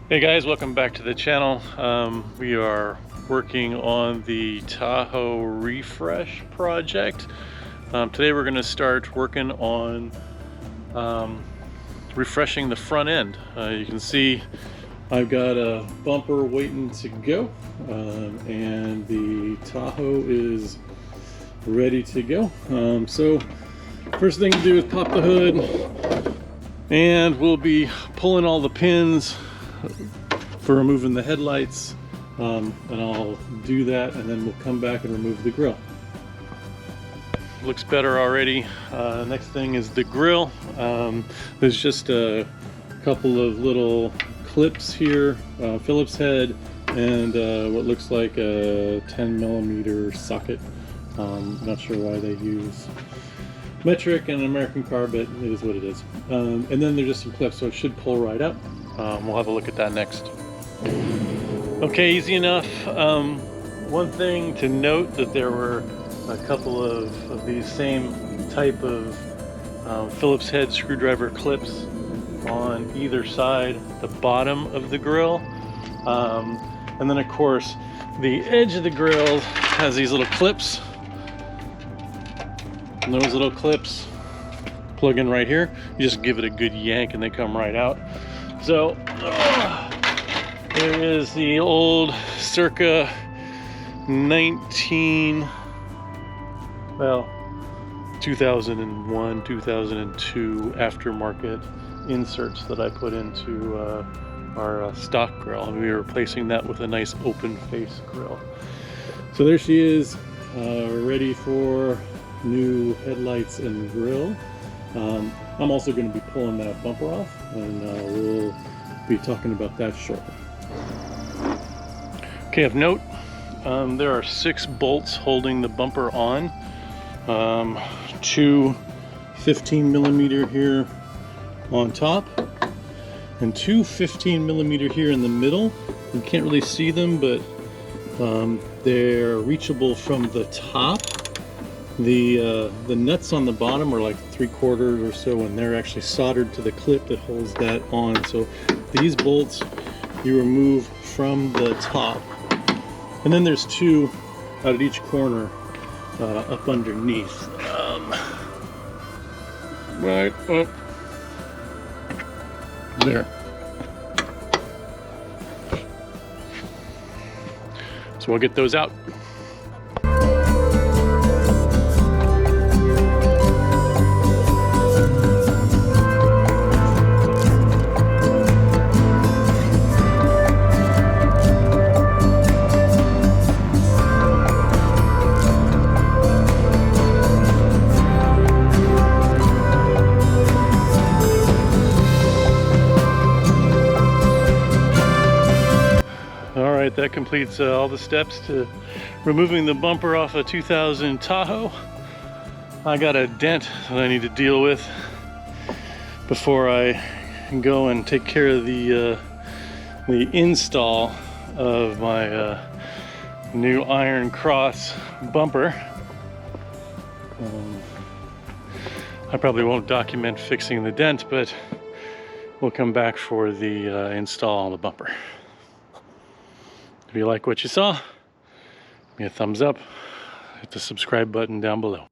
Hey guys, welcome back to the channel. We are working on the Tahoe refresh project. Today we're going to start working on refreshing the front end. You can see I've got a bumper waiting to go, and the Tahoe is ready to go. So first thing to do is pop the hood, and we'll be pulling all the pins for removing the headlights, and I'll do that, and then we'll come back and remove the grill. Looks better already. Next thing is the grill. There's just a couple of little clips here, Phillips head, and what looks like a 10mm socket. Not sure why they use metric and American car, but it is what it is. And then there's just some clips, so it should pull right up. We'll have a look at that next. Okay, easy enough. One thing to note, that there were a couple of these same type of Phillips head screwdriver clips on either side, the bottom of the grill. And then of course, the edge of the grill has these little clips. And those little clips plug in right here. You just give it a good yank and they come right out. So there is the old circa 2001, 2002 aftermarket inserts that I put into our stock grill, and we were replacing that with a nice open face grill. So there she is, ready for new headlights and grill. I'm also going to be pulling that bumper off, and we'll be talking about that shortly. Okay, of note, there are 6 bolts holding the bumper on. 2 15mm here on top, and 2 15mm here in the middle. You can't really see them, but they're reachable from the top. The nuts on the bottom are like 3/4 or so, and they're actually soldered to the clip that holds that on. So these bolts you remove from the top, and then there's 2 out at each corner up underneath. Right up there. So we'll get those out. That completes all the steps to removing the bumper off a 2000 Tahoe. I got a dent that I need to deal with before I go and take care of the install of my new IronCross bumper. I probably won't document fixing the dent, but we'll come back for the install on the bumper. If you like what you saw, give me a thumbs up, hit the subscribe button down below.